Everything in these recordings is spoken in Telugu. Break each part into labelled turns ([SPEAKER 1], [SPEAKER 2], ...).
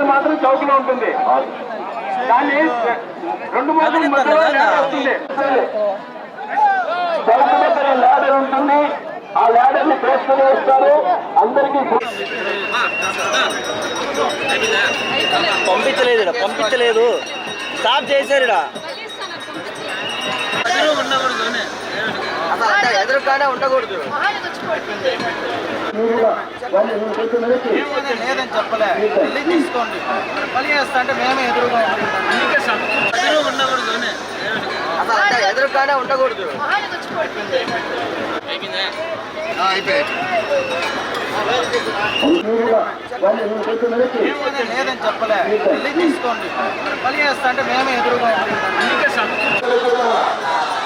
[SPEAKER 1] మాత్రం చౌకలో ఉంటుంది. కానీ 2-3 మధ్యలో ల్యాడర్ వస్తుంది. చౌక దగ్గర ల్యాడర్ ఉంటుంది. ఆ ల్యాడర్ ని చేసుకుని వస్తారు. అందరికీ
[SPEAKER 2] పంపించలేదు స్టాప్ చేశారు. ఎదురుగానే ఉండకూడదు లేదని చెప్పలే. వెళ్ళి తీసుకోండి. పని చేస్తా అంటే మేమే ఎదురుగా ఉండకూడదు. ఎదురుగానే ఉండకూడదు. లేదని చెప్పలే. వెళ్ళి తీసుకోండి. పని చేస్తా అంటే మేమే ఎదురుగా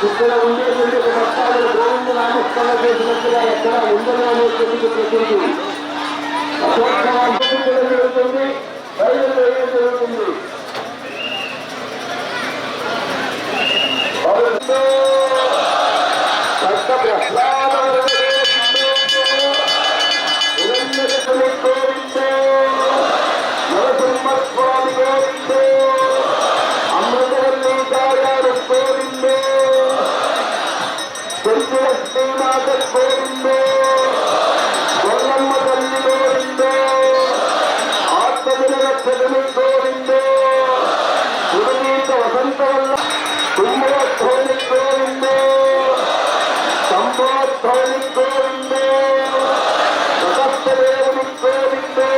[SPEAKER 1] ఇక్కడ ఉండేటువంటి మొత్తాలు గోవింద నామస్మరణ చేసినట్టుగా ఎక్కడ ఉండదు అనేటువంటి ప్రకృతి జరుగుతుంది. బయలుదేరడం జరుగుతుంది. నరసింహస్వామి గోవిందో, అమృతవల్లి దాయారు గోవిందో, లక్ష్మీనాథ గోవిందో, గొల్లమ్మ తల్లి గోవిందో, ఆత్మజన రక్షకుని గోవిందో, సురగీత వసంత వల్ల కుంభోత్సవని గోవిందో, సంభోత్సవని గోవిందో, సహస్రదేవుని గోవిందో.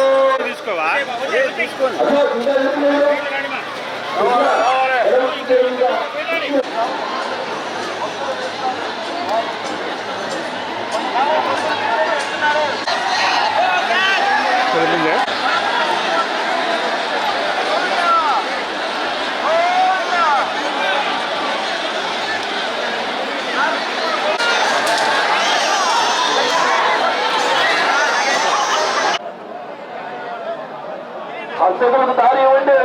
[SPEAKER 1] అర్చకులకు దారి ఇవ్వండి.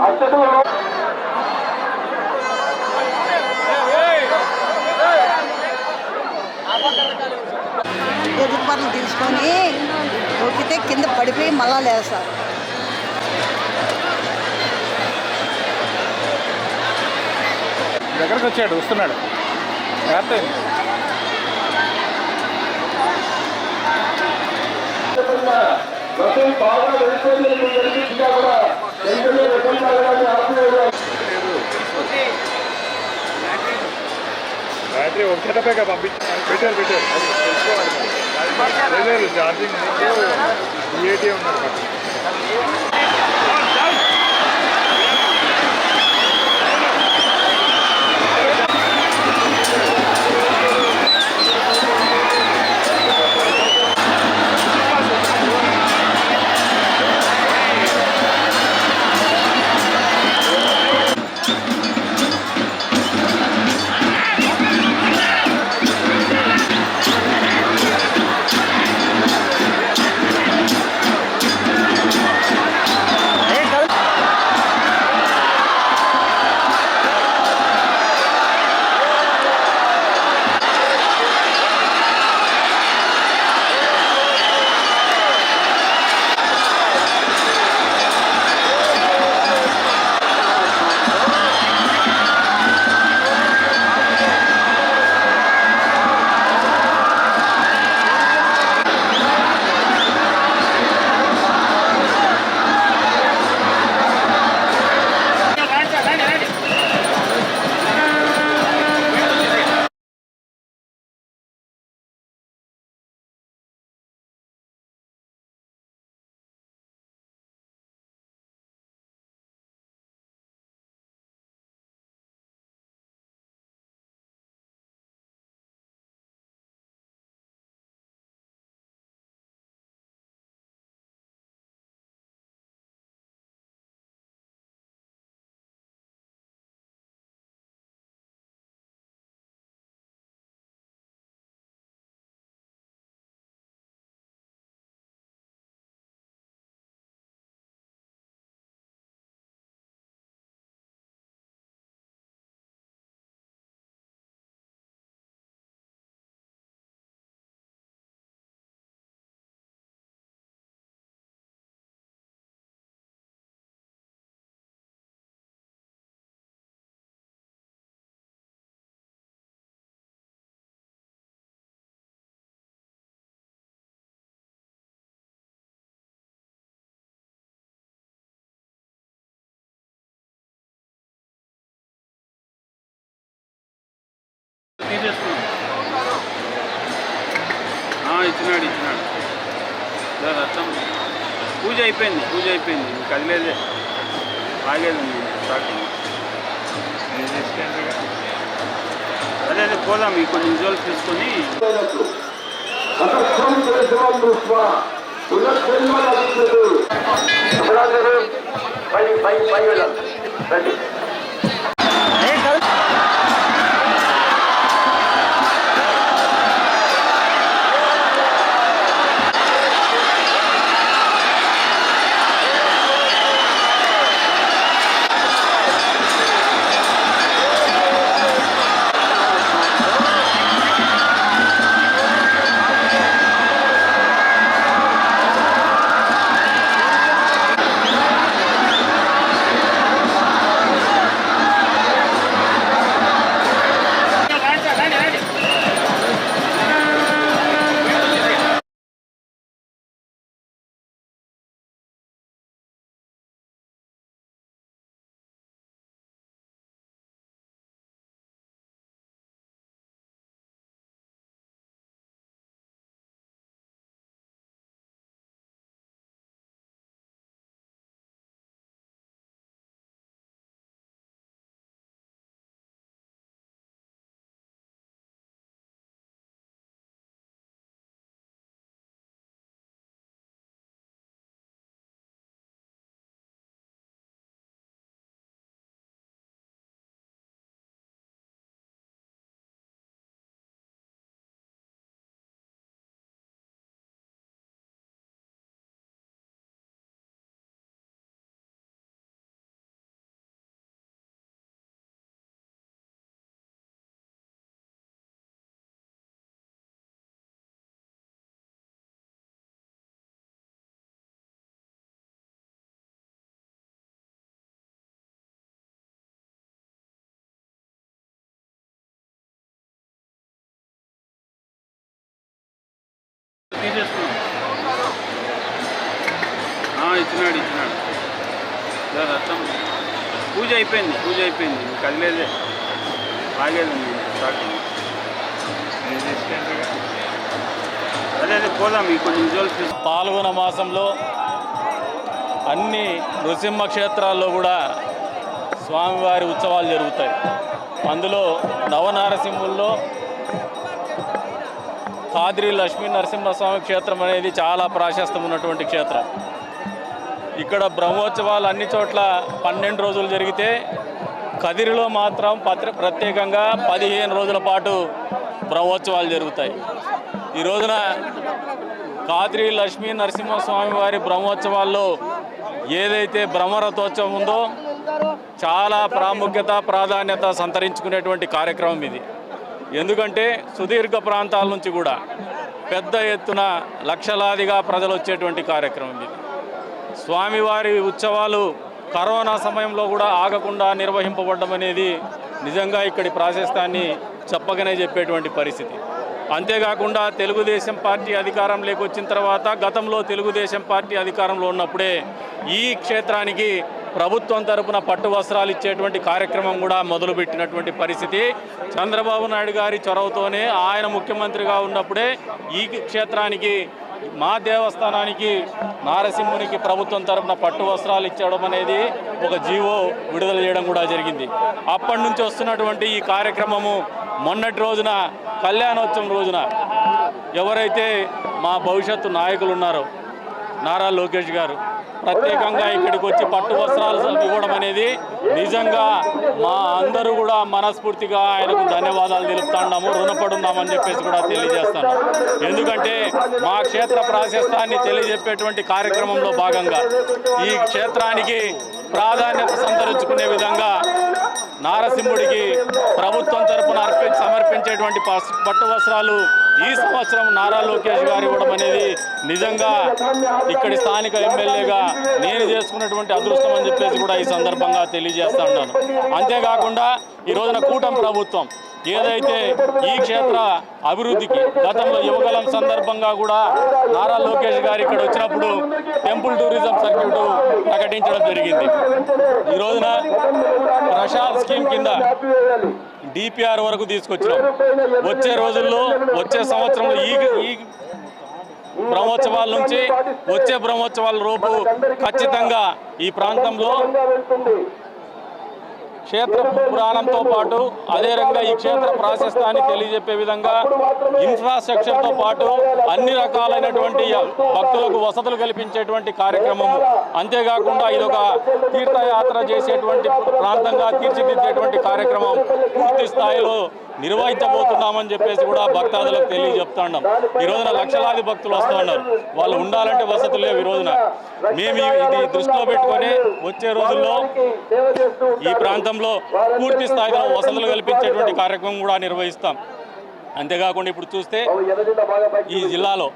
[SPEAKER 1] అర్చకులు
[SPEAKER 3] ఎదురుపర్లు తీసుకొని తొక్కితే కింద పడిపోయి మళ్ళా లేస్తారు.
[SPEAKER 4] దగ్గరకు వచ్చాడు, వస్తున్నాడు.
[SPEAKER 1] బాగా జరిగించినా కూడా
[SPEAKER 4] బ్యాటరీ ఒకటేగా పెట్టారు. ఛార్జింగ్ ఏటీ ఉన్నారు.
[SPEAKER 2] తీసేసుకున్నాం. ఇచ్చినాడు రథం పూజ అయిపోయింది ఇంక కదిలేదే ఆగేది ఉంది స్టార్టింగ్. అదే పోదాం ఈ కొన్ని విజువల్స్ తీసుకొని. ఇచ్చినాడు రథం పూజ అయిపోయింది ఇంక కదిలేదే ఆగేది ఉంది స్టార్టింగ్. అదే పోదాం ఈ కొన్ని విజువల్స్.
[SPEAKER 5] పాల్గొన మాసంలో అన్ని నృసింహ క్షేత్రాల్లో కూడా స్వామివారి ఉత్సవాలు జరుగుతాయి. అందులో నవనారసింహుల్లో కాద్రి లక్ష్మీ నరసింహస్వామి క్షేత్రం అనేది చాలా ప్రాశస్తం ఉన్నటువంటి క్షేత్రం. ఇక్కడ బ్రహ్మోత్సవాలు అన్ని చోట్ల 12 రోజులు జరిగితే కదిరిలో మాత్రం ప్రత్యేకంగా 15 రోజుల పాటు బ్రహ్మోత్సవాలు జరుగుతాయి. ఈ రోజున కాద్రి లక్ష్మీ నరసింహస్వామి వారి బ్రహ్మోత్సవాల్లో ఏదైతే బ్రహ్మరథోత్సవం ఉందో చాలా ప్రాధాన్యత సంతరించుకునేటువంటి కార్యక్రమం ఇది. ఎందుకంటే సుదీర్ఘ ప్రాంతాల నుంచి కూడా పెద్ద ఎత్తున లక్షలాదిగా ప్రజలు వచ్చేటువంటి కార్యక్రమం ఇది. స్వామివారి ఉత్సవాలు కరోనా సమయంలో కూడా ఆగకుండా నిర్వహింపబడడం అనేది నిజంగా ఇక్కడి ప్రాశస్త్యాన్ని చెప్పగానే చెప్పేటువంటి పరిస్థితి. అంతేకాకుండా తెలుగుదేశం పార్టీ అధికారంలోకి వచ్చిన తర్వాత గతంలో తెలుగుదేశం పార్టీ అధికారంలో ఉన్నప్పుడే ఈ క్షేత్రానికి ప్రభుత్వం తరపున పట్టు వస్త్రాలు ఇచ్చేటువంటి కార్యక్రమం కూడా మొదలుపెట్టినటువంటి పరిస్థితి. చంద్రబాబు నాయుడు గారి చొరవతోనే ఆయన ముఖ్యమంత్రిగా ఉన్నప్పుడే ఈ క్షేత్రానికి మా దేవస్థానానికి నారసింహునికి ప్రభుత్వం తరపున పట్టు వస్త్రాలు ఇచ్చడం అనేది ఒక జీవో విడుదల చేయడం కూడా జరిగింది. అప్పటి నుంచి వస్తున్నటువంటి ఈ కార్యక్రమము మొన్నటి రోజున కళ్యాణోత్సవం రోజున ఎవరైతే మా భవిష్యత్తు నాయకులు ఉన్నారో నారా లోకేష్ గారు ప్రత్యేకంగా ఇక్కడికి వచ్చి పట్టు వస్త్రాలు ఇవ్వడం అనేది నిజంగా మా అందరూ కూడా మనస్ఫూర్తిగా ఆయనకు ధన్యవాదాలు తెలుపుతున్నాము, రుణపడున్నామని చెప్పేసి కూడా తెలియజేస్తున్నాం. ఎందుకంటే మా క్షేత్ర ప్రాశస్త్యాన్ని తెలియజెప్పేటువంటి కార్యక్రమంలో భాగంగా ఈ క్షేత్రానికి ప్రాధాన్యత సంతరించుకునే విధంగా నారసింహుడికి ప్రభుత్వం తరపున సమర్పించేటువంటి పట్టు వస్త్రాలు ఈ సంవత్సరం నారా లోకేష్ గారు ఇవ్వడం అనేది నిజంగా ఇక్కడి స్థానిక ఎమ్మెల్యేగా నేను చేసుకున్నటువంటి అదృష్టం అని చెప్పేసి కూడా ఈ సందర్భంగా తెలియజేస్తా ఉన్నాను. అంతేకాకుండా ఈ రోజున కూటమి ప్రభుత్వం ఏదైతే ఈ క్షేత్ర అభివృద్ధికి గతంలో యువగలం సందర్భంగా కూడా నారా లోకేష్ గారు ఇక్కడ వచ్చినప్పుడు టెంపుల్ టూరిజం సర్క్యూట్ ప్రకటించడం జరిగింది. ఈ రోజున ప్రసాద్ స్కీమ్ కింద డిపిఆర్ వరకు తీసుకొచ్చినాం. వచ్చే రోజుల్లో వచ్చే సంవత్సరంలో ఈ బ్రహ్మోత్సవాల నుంచి వచ్చే బ్రహ్మోత్సవాల రూపు ఖచ్చితంగా ఈ ప్రాంతంలో క్షేత్ర పురాణంతో పాటు అదే రకంగా ఈ క్షేత్ర ప్రాశస్తాన్ని తెలియజెప్పే విధంగా ఇన్ఫ్రాస్ట్రక్చర్తో పాటు అన్ని రకాలైనటువంటి భక్తులకు వసతులు కల్పించేటువంటి కార్యక్రమము, అంతేకాకుండా ఇదొక తీర్థయాత్ర చేసేటువంటి ప్రాంతంగా తీర్చిదిద్దేటువంటి కార్యక్రమం పూర్తి స్థాయిలో నిర్వహించబోతున్నామని చెప్పేసి కూడా భక్తాదులకు తెలియజెప్తున్నాం. ఈ రోజున లక్షలాది భక్తులు వస్తూ ఉన్నారు. వాళ్ళు ఉండాలంటే వసతులు లేవు. ఈ రోజున మేము ఇది దృష్టిలో పెట్టుకొని వచ్చే రోజుల్లో ఈ ప్రాంతంలో పూర్తి స్థాయిలో వసతులు కల్పించేటువంటి కార్యక్రమం కూడా నిర్వహిస్తాం. అంతేకాకుండా ఇప్పుడు చూస్తే ఈ జిల్లాలో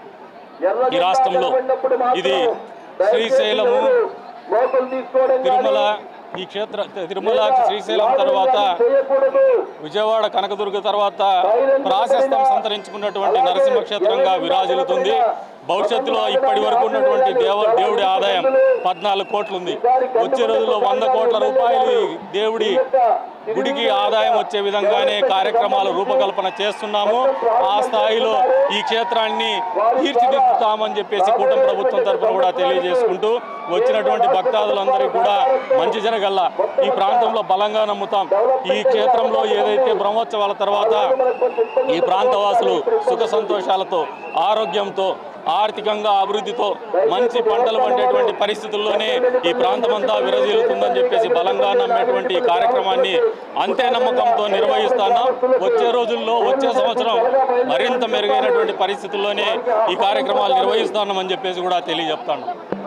[SPEAKER 5] ఈ రాష్ట్రంలో ఇది శ్రీశైలము, తిరుమల, ఈ క్షేత్ర తిరుమల శ్రీశైలం తర్వాత విజయవాడ కనకదుర్గ తర్వాత ప్రాశస్త్యం సంతరించుకున్నటువంటి నరసింహ క్షేత్రంగా విరాజిల్లుతుంది. భవిష్యత్తులో ఇప్పటి వరకు ఉన్నటువంటి దేవుడి ఆదాయం 14 కోట్లు ఉంది. వచ్చే రోజుల్లో 100 కోట్ల రూపాయలు దేవుడి గుడికి ఆదాయం వచ్చే విధంగానే కార్యక్రమాలు రూపకల్పన చేస్తున్నాము. ఆ స్థాయిలో ఈ క్షేత్రాన్ని తీర్చిదిద్దుతామని చెప్పేసి కూటమి ప్రభుత్వం తరఫున కూడా తెలియజేసుకుంటూ వచ్చినటువంటి భక్తాదులందరికీ కూడా మంచి జరగల్లా ఈ ప్రాంతంలో బలంగా నమ్ముతాం. ఈ క్షేత్రంలో ఏదైతే బ్రహ్మోత్సవాల తర్వాత ఈ ప్రాంతవాసులు సుఖ సంతోషాలతో, ఆరోగ్యంతో, ఆర్థికంగా అభివృద్ధితో మంచి పంటలు పండేటువంటి పరిస్థితుల్లోనే ఈ ప్రాంతమంతా విరజిల్లుతుందని చెప్పేసి బలంగా నమ్మేటువంటి ఈ కార్యక్రమాన్ని అంతే నమ్మకంతో నిర్వహిస్తున్నాం. వచ్చే రోజుల్లో వచ్చే సంవత్సరం మరింత మెరుగైనటువంటి పరిస్థితుల్లోనే ఈ కార్యక్రమాలు నిర్వహిస్తున్నామని చెప్పేసి కూడా తెలియజెప్తాను.